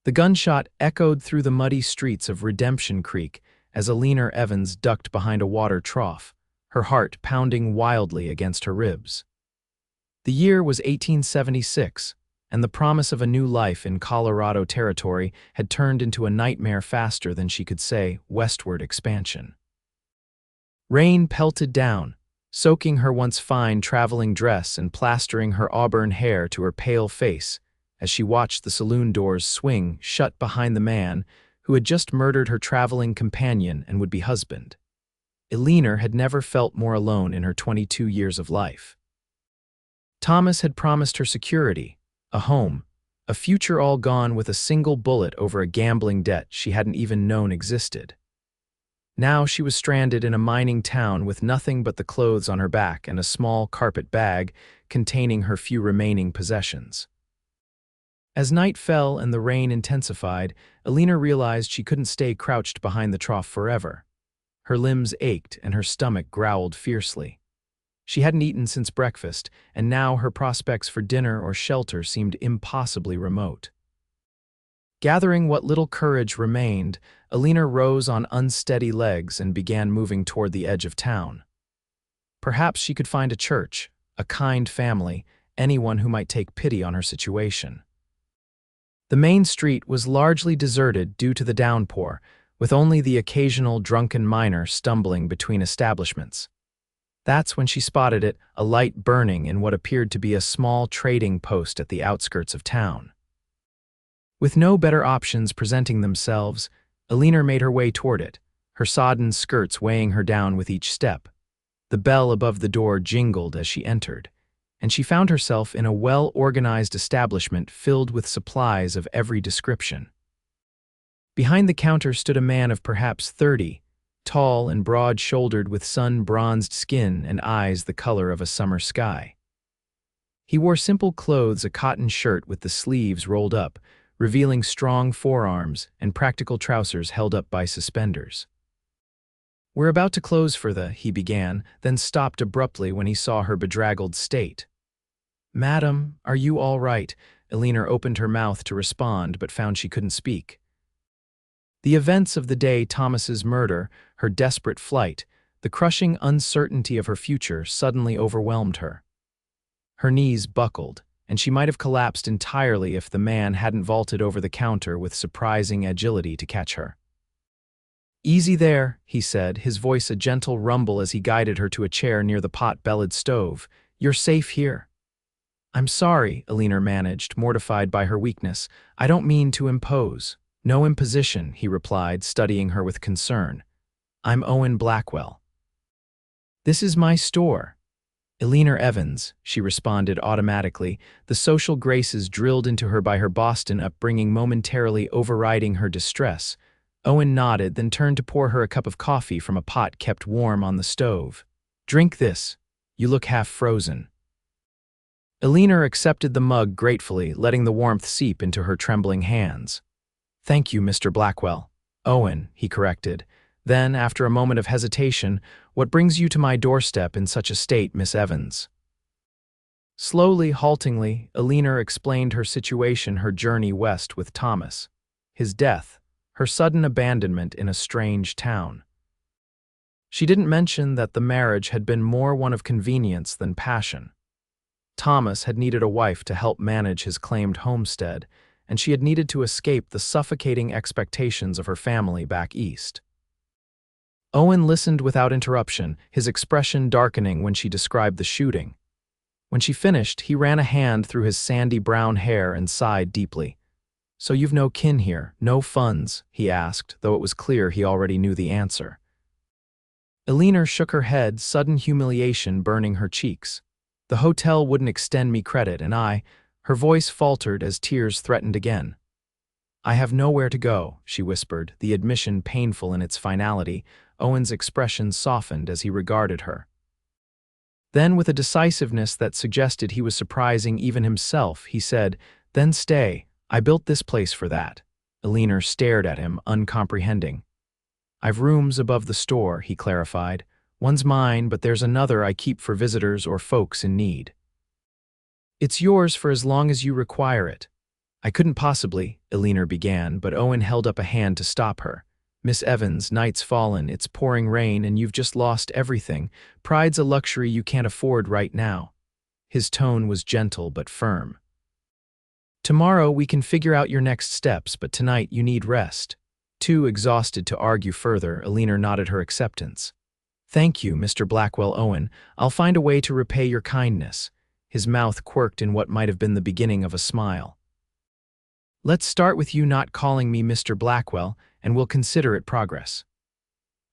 The gunshot echoed through the muddy streets of Redemption Creek as Eleanor Evans ducked behind a water trough, her heart pounding wildly against her ribs. The year was 1876, and the promise of a new life in Colorado Territory had turned into a nightmare faster than she could say westward expansion. Rain pelted down, soaking her once fine traveling dress and plastering her auburn hair to her pale face as she watched the saloon doors swing shut behind the man who had just murdered her traveling companion and would-be husband. Eleanor had never felt more alone in her 22 years of life. Thomas had promised her security, a home, a future all gone with a single bullet over a gambling debt she hadn't even known existed. Now she was stranded in a mining town with nothing but the clothes on her back and a small carpet bag containing her few remaining possessions. As night fell and the rain intensified, Eleanor realized she couldn't stay crouched behind the trough forever. Her limbs ached and her stomach growled fiercely. She hadn't eaten since breakfast, and now her prospects for dinner or shelter seemed impossibly remote. Gathering what little courage remained, Eleanor rose on unsteady legs and began moving toward the edge of town. Perhaps she could find a church, a kind family, anyone who might take pity on her situation. The main street was largely deserted due to the downpour, with only the occasional drunken miner stumbling between establishments. That's when she spotted it, a light burning in what appeared to be a small trading post at the outskirts of town. With no better options presenting themselves, Eleanor made her way toward it, her sodden skirts weighing her down with each step. The bell above the door jingled as she entered, and she found herself in a well-organized establishment filled with supplies of every description. Behind the counter stood a man of perhaps 30, tall and broad-shouldered with sun-bronzed skin and eyes the color of a summer sky. He wore simple clothes, a cotton shirt with the sleeves rolled up, revealing strong forearms, and practical trousers held up by suspenders. "We're about to close for he began, then stopped abruptly when he saw her bedraggled state. "Madam, are you all right?" Eleanor opened her mouth to respond but found she couldn't speak. The events of the day, Thomas's murder, her desperate flight, the crushing uncertainty of her future suddenly overwhelmed her. Her knees buckled, and she might have collapsed entirely if the man hadn't vaulted over the counter with surprising agility to catch her. "Easy there," he said, his voice a gentle rumble as he guided her to a chair near the pot-bellied stove. "You're safe here." "I'm sorry," Eleanor managed, mortified by her weakness. "I don't mean to impose." "No imposition," he replied, studying her with concern. "I'm Owen Blackwell." "This is my store." "Eleanor Evans," she responded automatically, the social graces drilled into her by her Boston upbringing momentarily overriding her distress. Owen nodded, then turned to pour her a cup of coffee from a pot kept warm on the stove. "Drink this. You look half frozen." Eleanor accepted the mug gratefully, letting the warmth seep into her trembling hands. "Thank you, Mr. Blackwell." "Owen," he corrected. Then, after a moment of hesitation, "What brings you to my doorstep in such a state, Miss Evans?" Slowly, haltingly, Eleanor explained her situation, her journey west with Thomas, his death, her sudden abandonment in a strange town. She didn't mention that the marriage had been more one of convenience than passion. Thomas had needed a wife to help manage his claimed homestead, and she had needed to escape the suffocating expectations of her family back east. Owen listened without interruption, his expression darkening when she described the shooting. When she finished, he ran a hand through his sandy brown hair and sighed deeply. "So you've no kin here, no funds?" he asked, though it was clear he already knew the answer. Eleanor shook her head, sudden humiliation burning her cheeks. "The hotel wouldn't extend me credit, and her voice faltered as tears threatened again. "I have nowhere to go," she whispered, the admission painful in its finality. Owen's expression softened as he regarded her. Then, with a decisiveness that suggested he was surprising even himself, he said, "Then stay. I built this place for that." Eleanor stared at him, uncomprehending. "I've rooms above the store," he clarified. "One's mine, but there's another I keep for visitors or folks in need." "It's yours for as long as you require it." I couldn't possibly, Eleanor began, but Owen held up a hand to stop her. Miss Evans, night's fallen, it's pouring rain, and you've just lost everything. Pride's a luxury you can't afford right now. His tone was gentle but firm. Tomorrow we can figure out your next steps, but tonight you need rest. Too exhausted to argue further, Eleanor nodded her acceptance. Thank you, Mr. Blackwell Owen. I'll find a way to repay your kindness. His mouth quirked in what might have been the beginning of a smile. Let's start with you not calling me Mr. Blackwell, and we'll consider it progress.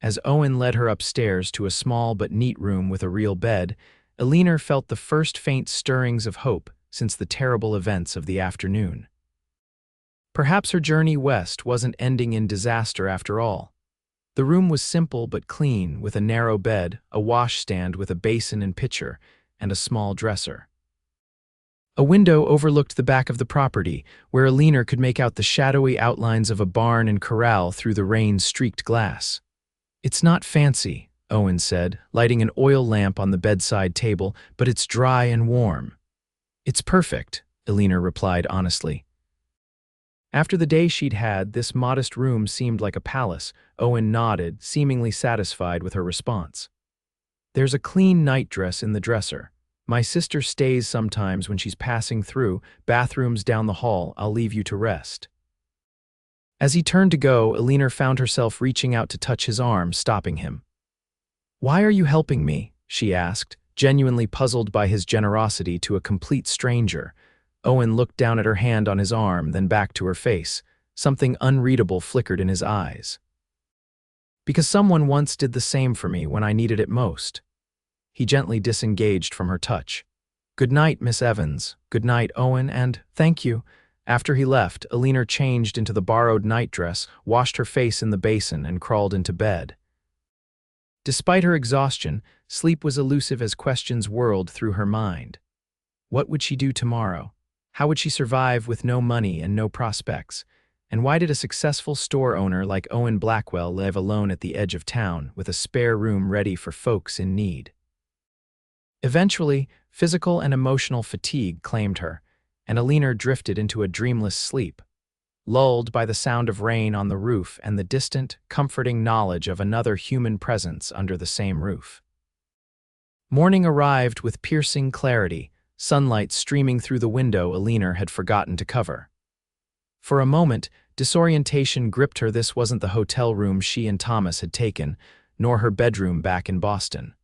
As Owen led her upstairs to a small but neat room with a real bed, Eleanor felt the first faint stirrings of hope since the terrible events of the afternoon. Perhaps her journey west wasn't ending in disaster after all. The room was simple but clean, with a narrow bed, a washstand with a basin and pitcher, and a small dresser. A window overlooked the back of the property, where Eleanor could make out the shadowy outlines of a barn and corral through the rain-streaked glass. It's not fancy, Owen said, lighting an oil lamp on the bedside table, but it's dry and warm. It's perfect, Eleanor replied honestly. After the day she'd had, this modest room seemed like a palace. Owen nodded, seemingly satisfied with her response. There's a clean nightdress in the dresser. My sister stays sometimes when she's passing through. Bathrooms down the hall. I'll leave you to rest. As he turned to go, Eleanor found herself reaching out to touch his arm, stopping him. Why are you helping me? She asked, genuinely puzzled by his generosity to a complete stranger. Owen looked down at her hand on his arm, then back to her face. Something unreadable flickered in his eyes. Because someone once did the same for me when I needed it most. He gently disengaged from her touch. Good night, Miss Evans. Good night, Owen, and thank you. After he left, Eleanor changed into the borrowed nightdress, washed her face in the basin, and crawled into bed. Despite her exhaustion, sleep was elusive as questions whirled through her mind. What would she do tomorrow? How would she survive with no money and no prospects? And why did a successful store owner like Owen Blackwell live alone at the edge of town, with a spare room ready for folks in need? Eventually, physical and emotional fatigue claimed her, and Eleanor drifted into a dreamless sleep, lulled by the sound of rain on the roof and the distant, comforting knowledge of another human presence under the same roof. Morning arrived with piercing clarity, sunlight streaming through the window Eleanor had forgotten to cover. For a moment, disorientation gripped her. This wasn't the hotel room she and Thomas had taken, nor her bedroom back in Boston.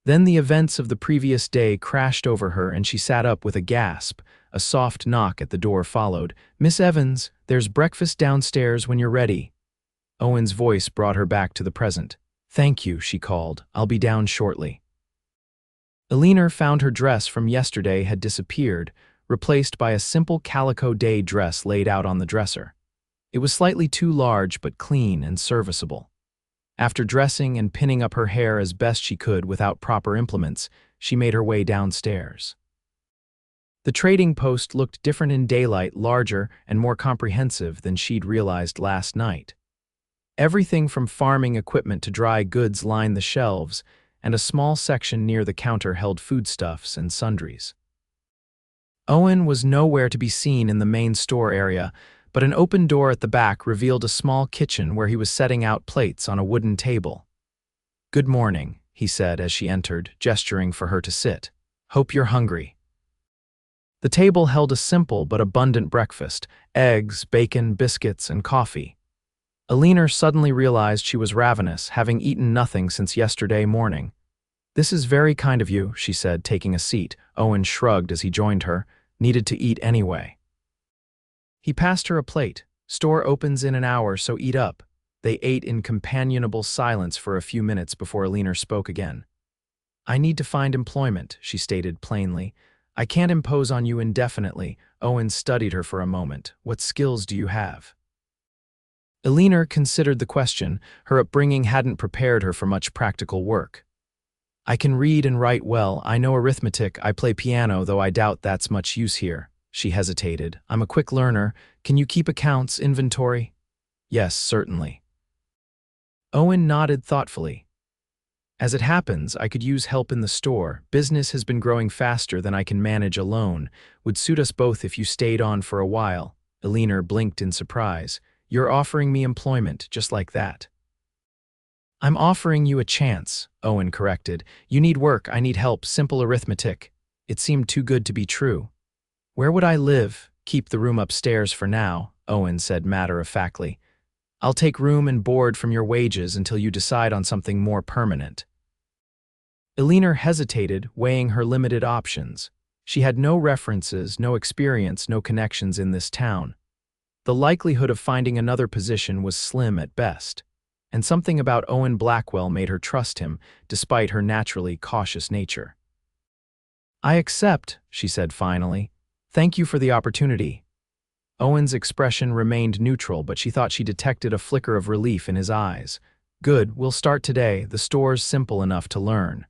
Then the events of the previous day crashed over her and she sat up with a gasp. A soft knock at the door followed. Miss Evans, there's breakfast downstairs when you're ready. Owen's voice brought her back to the present. Thank you, she called. I'll be down shortly. Eleanor found her dress from yesterday had disappeared, replaced by a simple calico day dress laid out on the dresser. It was slightly too large but clean and serviceable. After dressing and pinning up her hair as best she could without proper implements, she made her way downstairs. The trading post looked different in daylight, larger and more comprehensive than she'd realized last night. Everything from farming equipment to dry goods lined the shelves, and a small section near the counter held foodstuffs and sundries. Owen was nowhere to be seen in the main store area, but an open door at the back revealed a small kitchen where he was setting out plates on a wooden table. Good morning, he said as she entered, gesturing for her to sit. Hope you're hungry. The table held a simple but abundant breakfast: eggs, bacon, biscuits, and coffee. Eleanor suddenly realized she was ravenous, having eaten nothing since yesterday morning. This is very kind of you, she said, taking a seat. Owen shrugged as he joined her. Needed to eat anyway. He passed her a plate. Store opens in an hour, so eat up. They ate in companionable silence for a few minutes before Eleanor spoke again. I need to find employment, she stated plainly. I can't impose on you indefinitely. Owen studied her for a moment. What skills do you have? Eleanor considered the question. Her upbringing hadn't prepared her for much practical work. I can read and write well. I know arithmetic. I play piano, though I doubt that's much use here. She hesitated. I'm a quick learner. Can you keep accounts, inventory? Yes, certainly. Owen nodded thoughtfully. As it happens, I could use help in the store. Business has been growing faster than I can manage alone. Would suit us both if you stayed on for a while. Eleanor blinked in surprise. You're offering me employment, just like that. I'm offering you a chance, Owen corrected. You need work, I need help, simple arithmetic. It seemed too good to be true. Where would I live? Keep the room upstairs for now, Owen said matter-of-factly. I'll take room and board from your wages until you decide on something more permanent. Eleanor hesitated, weighing her limited options. She had no references, no experience, no connections in this town. The likelihood of finding another position was slim at best, and something about Owen Blackwell made her trust him, despite her naturally cautious nature. I accept, she said finally. Thank you for the opportunity. Owen's expression remained neutral, but she thought she detected a flicker of relief in his eyes. Good, we'll start today. The store's simple enough to learn.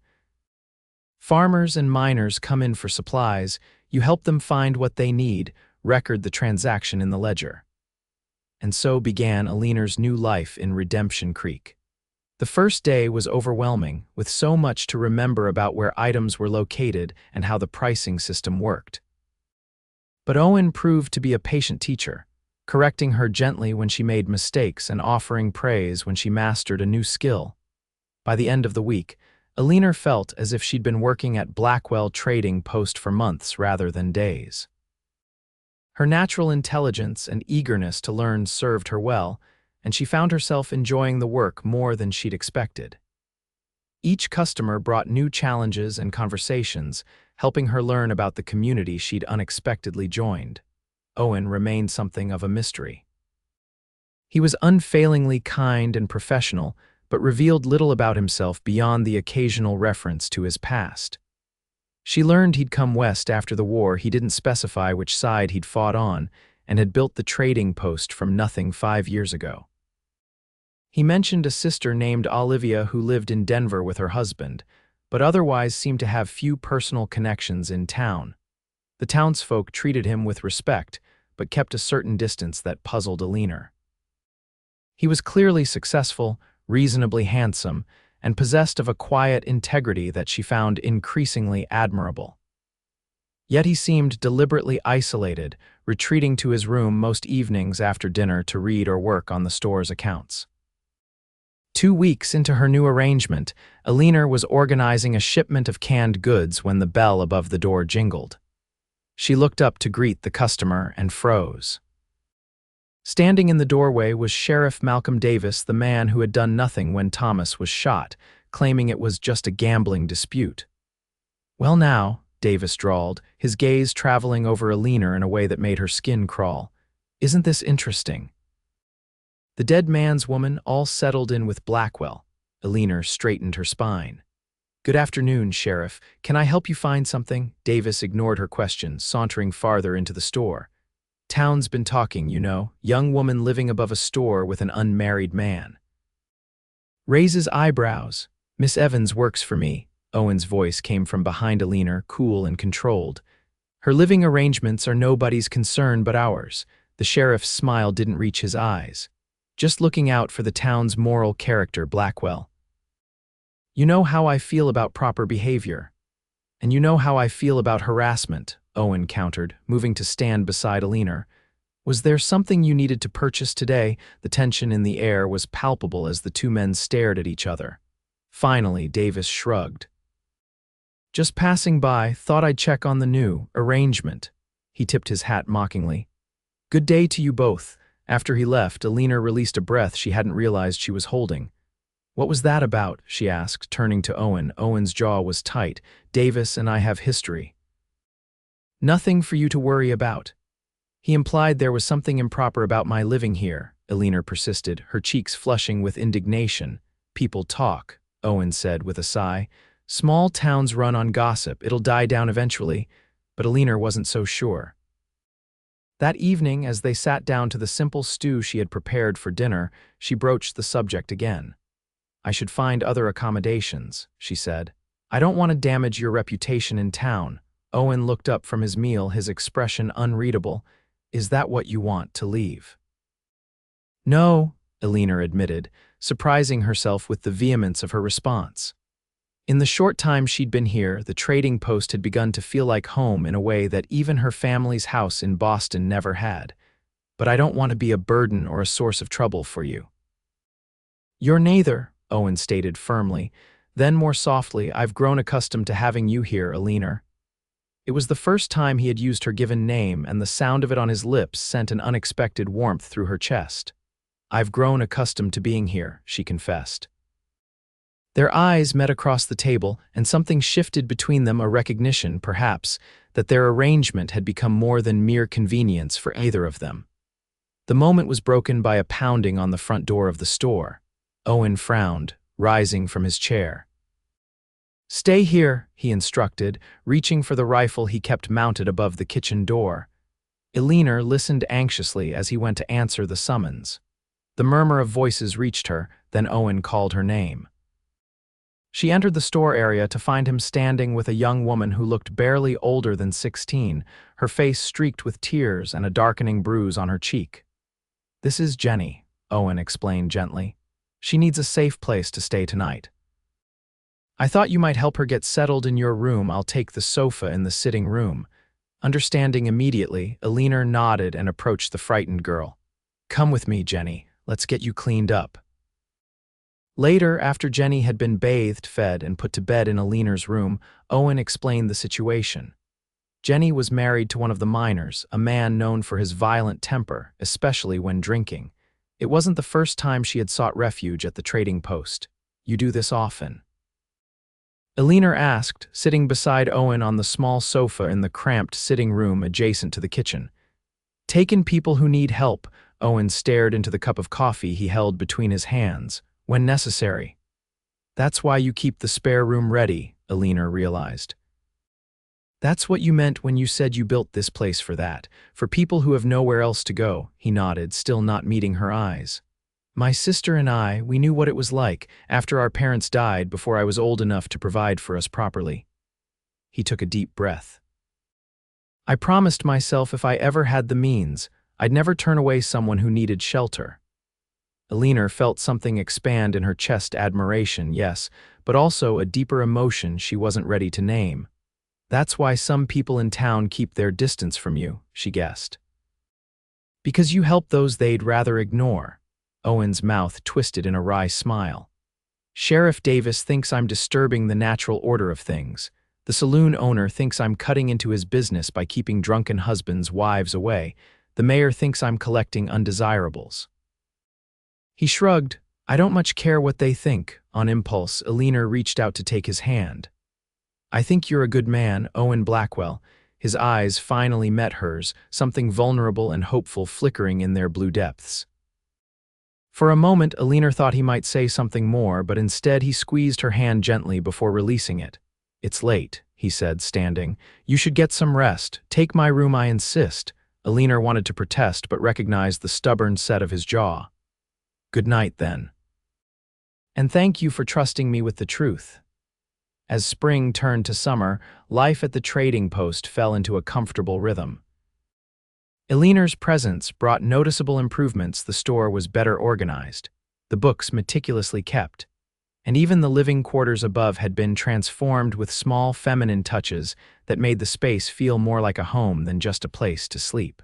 Farmers and miners come in for supplies. You help them find what they need, record the transaction in the ledger. And so began Eleanor's new life in Redemption Creek. The first day was overwhelming, with so much to remember about where items were located and how the pricing system worked. But Owen proved to be a patient teacher, correcting her gently when she made mistakes and offering praise when she mastered a new skill. By the end of the week, Eleanor felt as if she'd been working at Blackwell Trading Post for months rather than days. Her natural intelligence and eagerness to learn served her well, and she found herself enjoying the work more than she'd expected. Each customer brought new challenges and conversations, helping her learn about the community she'd unexpectedly joined. Owen remained something of a mystery. He was unfailingly kind and professional, but revealed little about himself beyond the occasional reference to his past. She learned he'd come west after the war. He didn't specify which side he'd fought on, and had built the trading post from nothing 5 years ago. He mentioned a sister named Olivia who lived in Denver with her husband, but otherwise seemed to have few personal connections in town. The townsfolk treated him with respect, but kept a certain distance that puzzled Eleanor. He was clearly successful, reasonably handsome, and possessed of a quiet integrity that she found increasingly admirable. Yet he seemed deliberately isolated, retreating to his room most evenings after dinner to read or work on the store's accounts. 2 weeks into her new arrangement, Eleanor was organizing a shipment of canned goods when the bell above the door jingled. She looked up to greet the customer and froze. Standing in the doorway was Sheriff Malcolm Davis, the man who had done nothing when Thomas was shot, claiming it was just a gambling dispute. Well now, Davis drawled, his gaze traveling over Eleanor in a way that made her skin crawl. Isn't this interesting? The dead man's woman all settled in with Blackwell. Eleanor straightened her spine. Good afternoon, Sheriff. Can I help you find something? Davis ignored her question, sauntering farther into the store. Town's been talking, you know. Young woman living above a store with an unmarried man. Raises eyebrows. Miss Evans works for me. Owen's voice came from behind Eleanor, cool and controlled. Her living arrangements are nobody's concern but ours. The sheriff's smile didn't reach his eyes. Just looking out for the town's moral character, Blackwell. You know how I feel about proper behavior. And you know how I feel about harassment, Owen countered, moving to stand beside Eleanor. Was there something you needed to purchase today? The tension in the air was palpable as the two men stared at each other. Finally, Davis shrugged. Just passing by, thought I'd check on the new arrangement. He tipped his hat mockingly. Good day to you both. After he left, Eleanor released a breath she hadn't realized she was holding. What was that about? She asked, turning to Owen. Owen's jaw was tight. Davis and I have history. Nothing for you to worry about. He implied there was something improper about my living here, Eleanor persisted, her cheeks flushing with indignation. People talk, Owen said with a sigh. Small towns run on gossip. It'll die down eventually. But Eleanor wasn't so sure. That evening, as they sat down to the simple stew she had prepared for dinner, she broached the subject again. I should find other accommodations, she said. I don't want to damage your reputation in town. Owen looked up from his meal, his expression unreadable. Is that what you want, to leave? No, Eleanor admitted, surprising herself with the vehemence of her response. In the short time she'd been here, the trading post had begun to feel like home in a way that even her family's house in Boston never had. But I don't want to be a burden or a source of trouble for you. You're neither, Owen stated firmly. Then more softly, I've grown accustomed to having you here, Eleanor. It was the first time he had used her given name, and the sound of it on his lips sent an unexpected warmth through her chest. I've grown accustomed to being here, she confessed. Their eyes met across the table, and something shifted between them, a recognition, perhaps, that their arrangement had become more than mere convenience for either of them. The moment was broken by a pounding on the front door of the store. Owen frowned, rising from his chair. Stay here, he instructed, reaching for the rifle he kept mounted above the kitchen door. Eleanor listened anxiously as he went to answer the summons. The murmur of voices reached her, then Owen called her name. She entered the store area to find him standing with a young woman who looked barely older than 16, her face streaked with tears and a darkening bruise on her cheek. This is Jenny, Owen explained gently. She needs a safe place to stay tonight. I thought you might help her get settled in your room. I'll take the sofa in the sitting room. Understanding immediately, Eleanor nodded and approached the frightened girl. Come with me, Jenny. Let's get you cleaned up. Later, after Jenny had been bathed, fed, and put to bed in Eleanor's room, Owen explained the situation. Jenny was married to one of the miners, a man known for his violent temper, especially when drinking. It wasn't the first time she had sought refuge at the trading post. You do this often? Eleanor asked, sitting beside Owen on the small sofa in the cramped sitting room adjacent to the kitchen. Taken people who need help, Owen stared into the cup of coffee he held between his hands. When necessary. That's why you keep the spare room ready, Eleanor realized. That's what you meant when you said you built this place for that, for people who have nowhere else to go, he nodded, still not meeting her eyes. My sister and I, we knew what it was like after our parents died before I was old enough to provide for us properly. He took a deep breath. I promised myself if I ever had the means, I'd never turn away someone who needed shelter. Eleanor felt something expand in her chest, admiration, yes, but also a deeper emotion she wasn't ready to name. That's why some people in town keep their distance from you, she guessed. Because you help those they'd rather ignore. Owen's mouth twisted in a wry smile. Sheriff Davis thinks I'm disturbing the natural order of things. The saloon owner thinks I'm cutting into his business by keeping drunken husbands' wives away. The mayor thinks I'm collecting undesirables. He shrugged. I don't much care what they think. On impulse, Eleanor reached out to take his hand. I think you're a good man, Owen Blackwell. His eyes finally met hers, something vulnerable and hopeful flickering in their blue depths. For a moment, Eleanor thought he might say something more, but instead he squeezed her hand gently before releasing it. It's late, he said, standing. You should get some rest. Take my room, I insist. Eleanor wanted to protest, but recognized the stubborn set of his jaw. Good night, then. And thank you for trusting me with the truth. As spring turned to summer, life at the trading post fell into a comfortable rhythm. Eleanor's presence brought noticeable improvements. The store was better organized, the books meticulously kept, and even the living quarters above had been transformed with small feminine touches that made the space feel more like a home than just a place to sleep.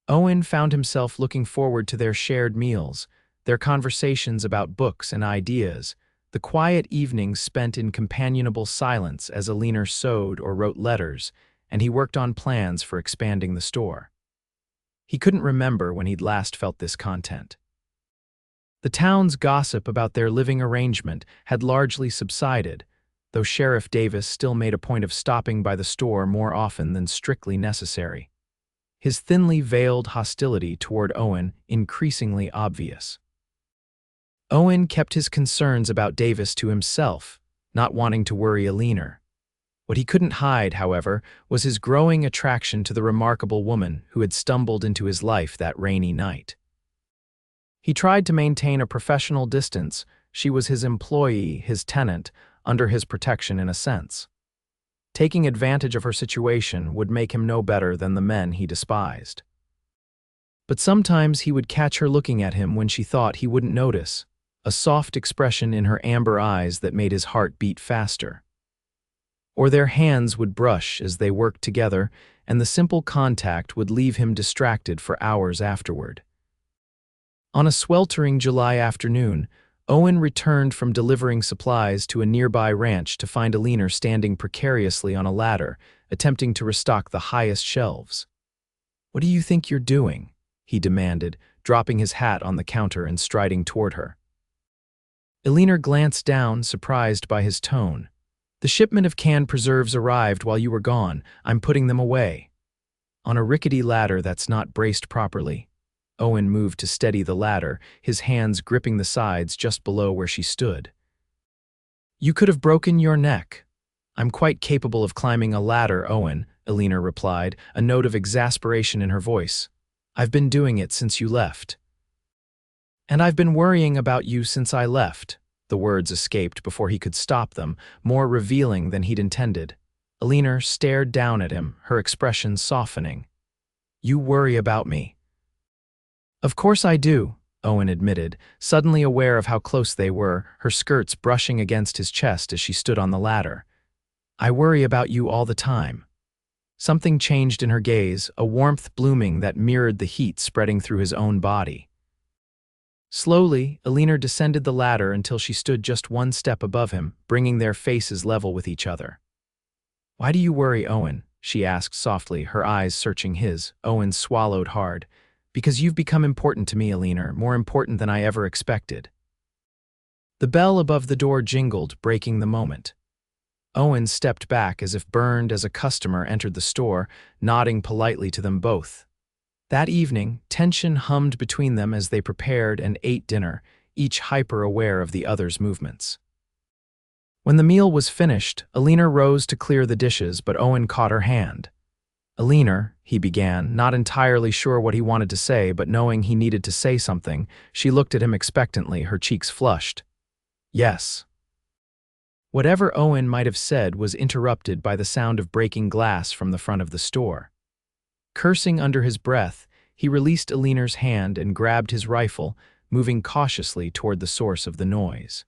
Owen found himself looking forward to their shared meals, their conversations about books and ideas, the quiet evenings spent in companionable silence as Eleanor sewed or wrote letters, and he worked on plans for expanding the store. He couldn't remember when he'd last felt this content. The town's gossip about their living arrangement had largely subsided, though Sheriff Davis still made a point of stopping by the store more often than strictly necessary. His thinly veiled hostility toward Owen increasingly obvious. Owen kept his concerns about Davis to himself, not wanting to worry Eleanor. What he couldn't hide, however, was his growing attraction to the remarkable woman who had stumbled into his life that rainy night. He tried to maintain a professional distance. She was his employee, his tenant, under his protection in a sense. Taking advantage of her situation would make him no better than the men he despised. But sometimes he would catch her looking at him when she thought he wouldn't notice, a soft expression in her amber eyes that made his heart beat faster. Or their hands would brush as they worked together, and the simple contact would leave him distracted for hours afterward. On a sweltering July afternoon, Owen returned from delivering supplies to a nearby ranch to find Eleanor standing precariously on a ladder, attempting to restock the highest shelves. "What do you think you're doing?" he demanded, dropping his hat on the counter and striding toward her. Eleanor glanced down, surprised by his tone. "The shipment of canned preserves arrived while you were gone. I'm putting them away." On a rickety ladder that's not braced properly. Owen moved to steady the ladder, his hands gripping the sides just below where she stood. "You could have broken your neck." "I'm quite capable of climbing a ladder, Owen," Eleanor replied, a note of exasperation in her voice. "I've been doing it since you left." "And I've been worrying about you since I left." The words escaped before he could stop them, more revealing than he'd intended. Eleanor stared down at him, her expression softening. "You worry about me." "Of course I do," Owen admitted, suddenly aware of how close they were, her skirts brushing against his chest as she stood on the ladder. "I worry about you all the time." Something changed in her gaze, a warmth blooming that mirrored the heat spreading through his own body. Slowly, Eleanor descended the ladder until she stood just one step above him, bringing their faces level with each other. "Why do you worry, Owen?" she asked softly, her eyes searching his. Owen swallowed hard. "Because you've become important to me, Eleanor, more important than I ever expected." The bell above the door jingled, breaking the moment. Owen stepped back as if burned as a customer entered the store, nodding politely to them both. That evening, tension hummed between them as they prepared and ate dinner, each hyper-aware of the other's movements. When the meal was finished, Eleanor rose to clear the dishes, but Owen caught her hand. "Eleanor," he began, not entirely sure what he wanted to say, but knowing he needed to say something, she looked at him expectantly, her cheeks flushed. "Yes." Whatever Owen might have said was interrupted by the sound of breaking glass from the front of the store. Cursing under his breath, he released Eleanor's hand and grabbed his rifle, moving cautiously toward the source of the noise.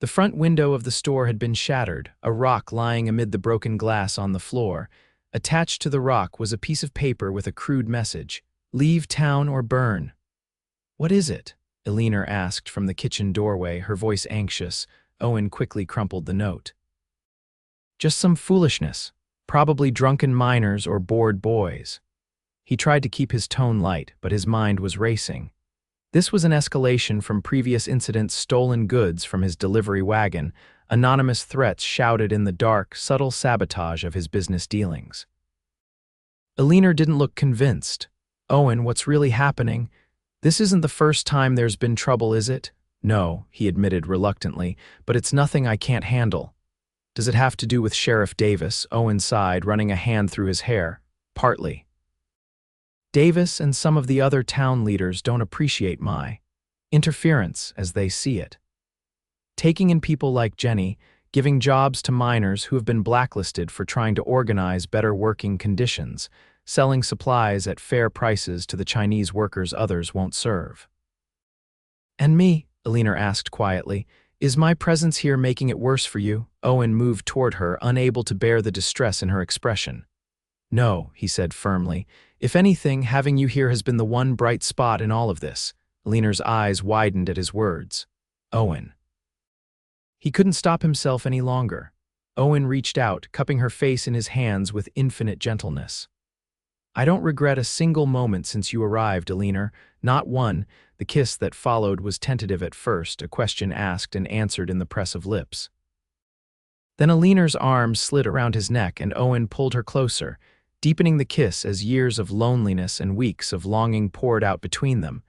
The front window of the store had been shattered, a rock lying amid the broken glass on the floor. Attached to the rock was a piece of paper with a crude message: "Leave town or burn." "What is it?" Eleanor asked from the kitchen doorway, her voice anxious. Owen quickly crumpled the note. "Just some foolishness. Probably drunken minors or bored boys." He tried to keep his tone light, but his mind was racing. This was an escalation from previous incidents: stolen goods from his delivery wagon, anonymous threats shouted in the dark, subtle sabotage of his business dealings. Eleanor didn't look convinced. "Owen, what's really happening? This isn't the first time there's been trouble, is it?" "No," he admitted reluctantly, "but it's nothing I can't handle." "Does it have to do with Sheriff Davis?" Owen sighed, running a hand through his hair. "Partly. Davis and some of the other town leaders don't appreciate my interference as they see it. Taking in people like Jenny, giving jobs to minors who have been blacklisted for trying to organize better working conditions, selling supplies at fair prices to the Chinese workers others won't serve." "And me?" Eleanor asked quietly. "Is my presence here making it worse for you?" Owen moved toward her, unable to bear the distress in her expression. "No," he said firmly. "If anything, having you here has been the one bright spot in all of this." Eleanor's eyes widened at his words. "Owen." He couldn't stop himself any longer. Owen reached out, cupping her face in his hands with infinite gentleness. "I don't regret a single moment since you arrived, Eleanor. Not one." The kiss that followed was tentative at first, a question asked and answered in the press of lips. Then Eleanor's arms slid around his neck and Owen pulled her closer, deepening the kiss as years of loneliness and weeks of longing poured out between them.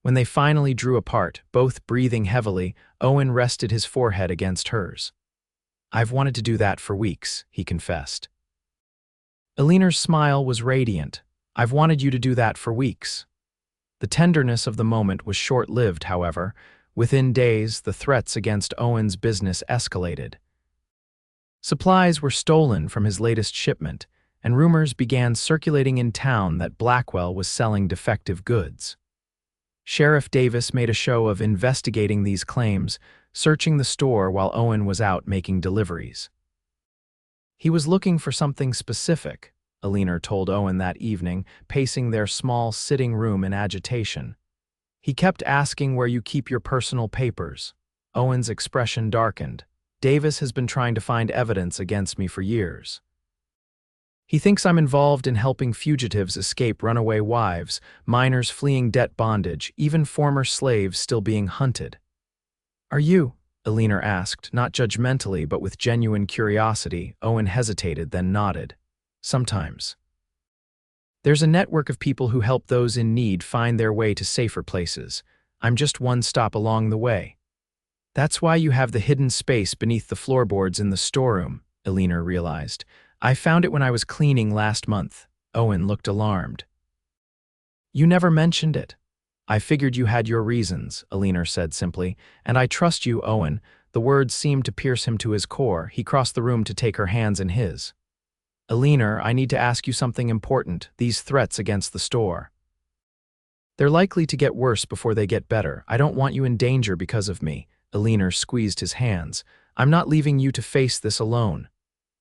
When they finally drew apart, both breathing heavily, Owen rested his forehead against hers. "I've wanted to do that for weeks," he confessed. Eleanor's smile was radiant. "I've wanted you to do that for weeks." The tenderness of the moment was short-lived, however. Within days, the threats against Owen's business escalated. Supplies were stolen from his latest shipment, and rumors began circulating in town that Blackwell was selling defective goods. Sheriff Davis made a show of investigating these claims, searching the store while Owen was out making deliveries. He was looking for something specific, Eleanor told Owen that evening, pacing their small sitting room in agitation. He kept asking where you keep your personal papers. Owen's expression darkened. Davis has been trying to find evidence against me for years. He thinks I'm involved in helping fugitives escape runaway wives, minors fleeing debt bondage, even former slaves still being hunted. Are you? Eleanor asked, not judgmentally but with genuine curiosity. Owen hesitated, then nodded. Sometimes. There's a network of people who help those in need find their way to safer places. I'm just one stop along the way. That's why you have the hidden space beneath the floorboards in the storeroom, Eleanor realized. I found it when I was cleaning last month. Owen looked alarmed. You never mentioned it. I figured you had your reasons, Eleanor said simply, and I trust you, Owen. The words seemed to pierce him to his core. He crossed the room to take her hands in his. Eleanor, I need to ask you something important, these threats against the store. They're likely to get worse before they get better. I don't want you in danger because of me. Eleanor squeezed his hands. I'm not leaving you to face this alone.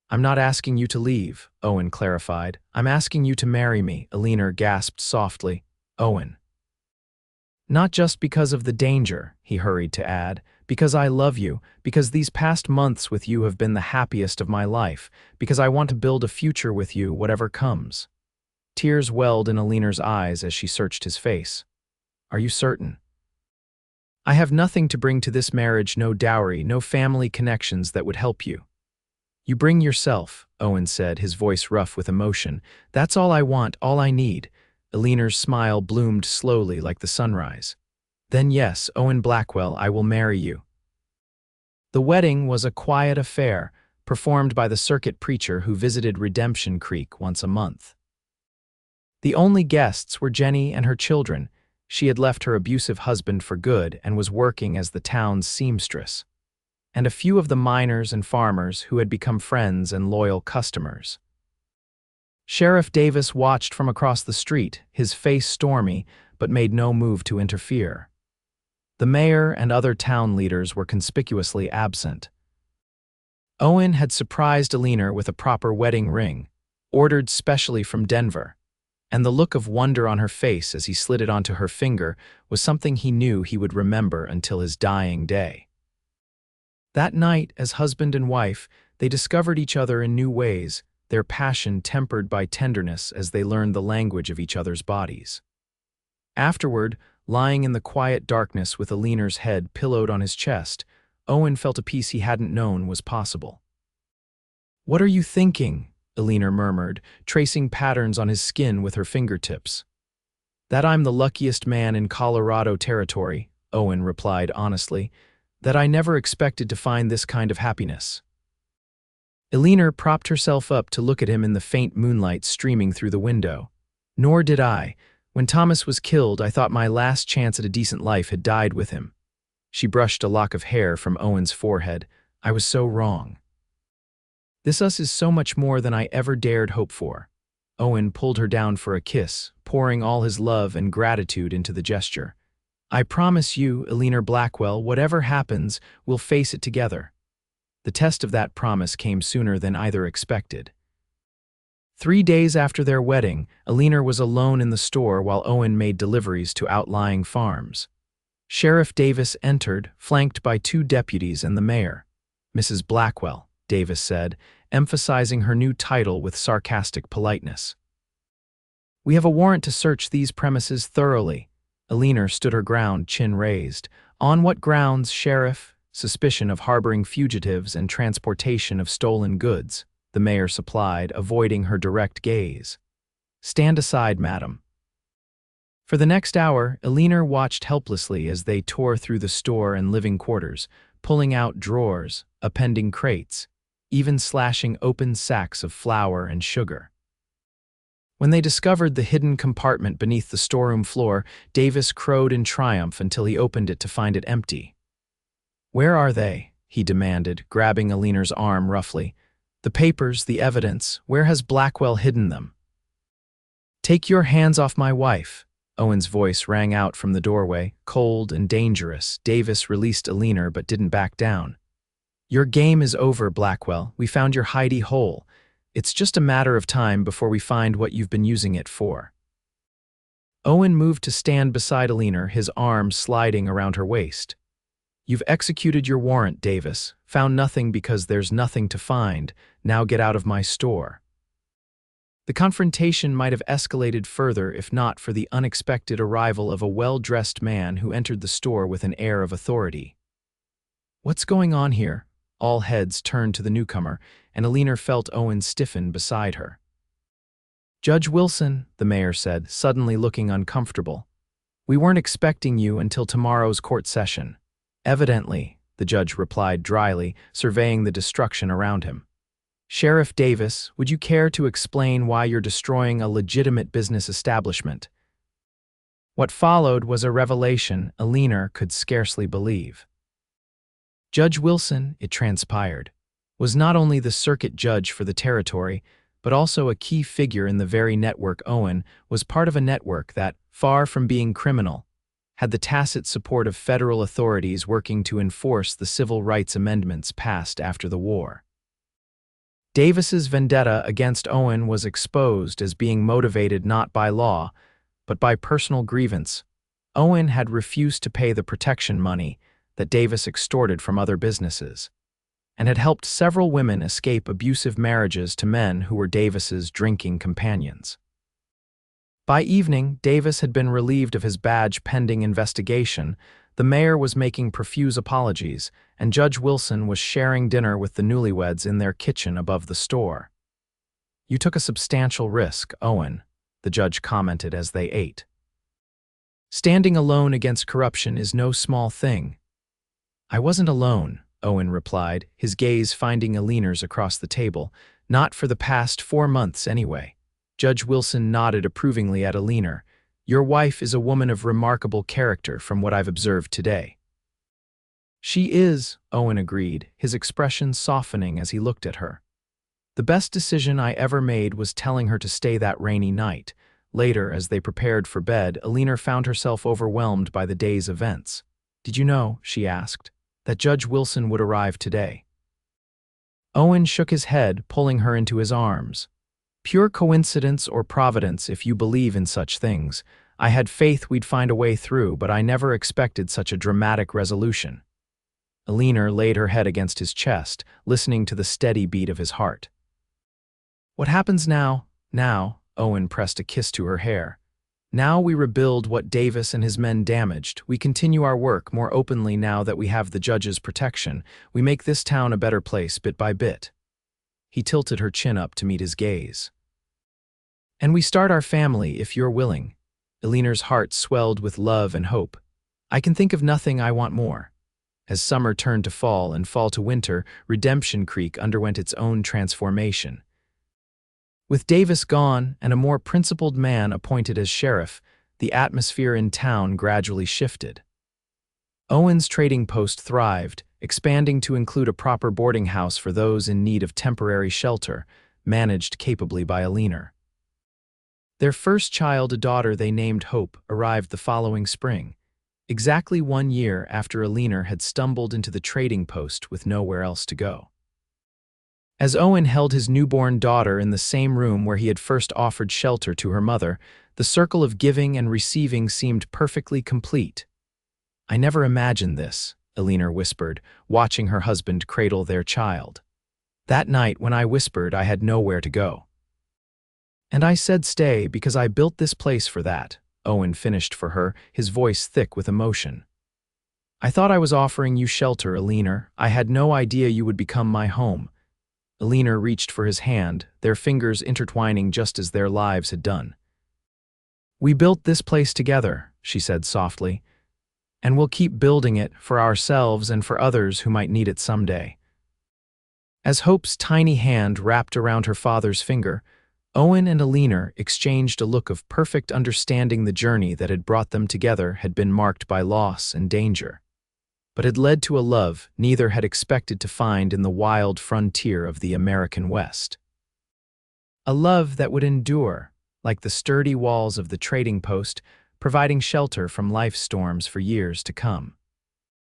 I'm not asking you to leave, Owen clarified. I'm asking you to marry me, Eleanor gasped softly. Owen. Not just because of the danger, he hurried to add, because I love you, because these past months with you have been the happiest of my life, because I want to build a future with you, whatever comes. Tears welled in Eleanor's eyes as she searched his face. Are you certain? I have nothing to bring to this marriage, no dowry, no family connections that would help you. You bring yourself, Owen said, his voice rough with emotion. That's all I want, all I need. Eleanor's smile bloomed slowly like the sunrise. Then yes, Owen Blackwell, I will marry you. The wedding was a quiet affair, performed by the circuit preacher who visited Redemption Creek once a month. The only guests were Jenny and her children. She had left her abusive husband for good and was working as the town's seamstress. And a few of the miners and farmers who had become friends and loyal customers. Sheriff Davis watched from across the street, his face stormy, but made no move to interfere. The mayor and other town leaders were conspicuously absent. Owen had surprised Eleanor with a proper wedding ring, ordered specially from Denver, and the look of wonder on her face as he slid it onto her finger was something he knew he would remember until his dying day. That night, as husband and wife, they discovered each other in new ways, their passion tempered by tenderness as they learned the language of each other's bodies. Afterward, lying in the quiet darkness with Eleanor's head pillowed on his chest, Owen felt a peace he hadn't known was possible. What are you thinking? Eleanor murmured, tracing patterns on his skin with her fingertips. That I'm the luckiest man in Colorado territory, Owen replied honestly, that I never expected to find this kind of happiness. Eleanor propped herself up to look at him in the faint moonlight streaming through the window. Nor did I. When Thomas was killed, I thought my last chance at a decent life had died with him. She brushed a lock of hair from Owen's forehead. I was so wrong. This us is so much more than I ever dared hope for. Owen pulled her down for a kiss, pouring all his love and gratitude into the gesture. I promise you, Eleanor Blackwell, whatever happens, we'll face it together. The test of that promise came sooner than either expected. 3 days after their wedding, Eleanor was alone in the store while Owen made deliveries to outlying farms. Sheriff Davis entered, flanked by 2 deputies and the mayor. Mrs. Blackwell, Davis said, emphasizing her new title with sarcastic politeness. We have a warrant to search these premises thoroughly. Eleanor stood her ground, chin raised. On what grounds, Sheriff? Suspicion of harboring fugitives and transportation of stolen goods, the mayor supplied, avoiding her direct gaze. Stand aside, madam. For the next hour, Eleanor watched helplessly as they tore through the store and living quarters, pulling out drawers, appending crates, even slashing open sacks of flour and sugar. When they discovered the hidden compartment beneath the storeroom floor, Davis crowed in triumph until he opened it to find it empty. Where are they? He demanded, grabbing Eleanor's arm roughly. The papers, the evidence, where has Blackwell hidden them? Take your hands off my wife. Owen's voice rang out from the doorway, cold and dangerous. Davis released Eleanor but didn't back down. "Your game is over, Blackwell. We found your hidey hole. It's just a matter of time before we find what you've been using it for." Owen moved to stand beside Eleanor, his arm sliding around her waist. "You've executed your warrant, Davis. Found nothing because there's nothing to find. Now get out of my store." The confrontation might have escalated further if not for the unexpected arrival of a well-dressed man who entered the store with an air of authority. "What's going on here?" All heads turned to the newcomer, and Eleanor felt Owen stiffen beside her. "Judge Wilson," the mayor said, suddenly looking uncomfortable. "We weren't expecting you until tomorrow's court session." "Evidently," the judge replied dryly, surveying the destruction around him. "Sheriff Davis, would you care to explain why you're destroying a legitimate business establishment?" What followed was a revelation Eleanor could scarcely believe. Judge Wilson, it transpired, was not only the circuit judge for the territory, but also a key figure in the very network. Owen was part of a network that, far from being criminal, had the tacit support of federal authorities working to enforce the civil rights amendments passed after the war. Davis's vendetta against Owen was exposed as being motivated not by law, but by personal grievance. Owen had refused to pay the protection money that Davis extorted from other businesses, and had helped several women escape abusive marriages to men who were Davis's drinking companions. By evening, Davis had been relieved of his badge pending investigation. The mayor was making profuse apologies, and Judge Wilson was sharing dinner with the newlyweds in their kitchen above the store. "You took a substantial risk, Owen," the judge commented as they ate. "Standing alone against corruption is no small thing." "I wasn't alone," Owen replied, his gaze finding Eleanor's across the table. "Not for the past 4 months, anyway." Judge Wilson nodded approvingly at Eleanor. "Your wife is a woman of remarkable character from what I've observed today." "She is," Owen agreed, his expression softening as he looked at her. "The best decision I ever made was telling her to stay that rainy night." Later, as they prepared for bed, Eleanor found herself overwhelmed by the day's events. "Did you know," she asked, "that Judge Wilson would arrive today?" Owen shook his head, pulling her into his arms. "Pure coincidence or providence, if you believe in such things. I had faith we'd find a way through, but I never expected such a dramatic resolution." Eleanor laid her head against his chest, listening to the steady beat of his heart. "What happens now?" "Now," Owen pressed a kiss to her hair. "Now we rebuild what Davis and his men damaged. We continue our work more openly now that we have the judge's protection. We make this town a better place bit by bit." He tilted her chin up to meet his gaze. "And we start our family, if you're willing." Eleanor's heart swelled with love and hope. "I can think of nothing I want more." As summer turned to fall and fall to winter, Redemption Creek underwent its own transformation. With Davis gone and a more principled man appointed as sheriff, the atmosphere in town gradually shifted. Owen's trading post thrived, expanding to include a proper boarding house for those in need of temporary shelter, managed capably by Eleanor. Their first child, a daughter they named Hope, arrived the following spring, exactly 1 year after Eleanor had stumbled into the trading post with nowhere else to go. As Owen held his newborn daughter in the same room where he had first offered shelter to her mother, the circle of giving and receiving seemed perfectly complete. "I never imagined this," Eleanor whispered, watching her husband cradle their child. "That night when I whispered I had nowhere to go. And I said stay because I built this place for that," Owen finished for her, his voice thick with emotion. "I thought I was offering you shelter, Eleanor. I had no idea you would become my home." Eleanor reached for his hand, their fingers intertwining just as their lives had done. "We built this place together," she said softly, "and we'll keep building it for ourselves and for others who might need it someday." As Hope's tiny hand wrapped around her father's finger, Owen and Eleanor exchanged a look of perfect understanding. The journey that had brought them together had been marked by loss and danger, but had led to a love neither had expected to find in the wild frontier of the American West. A love that would endure, like the sturdy walls of the trading post, providing shelter from life's storms for years to come.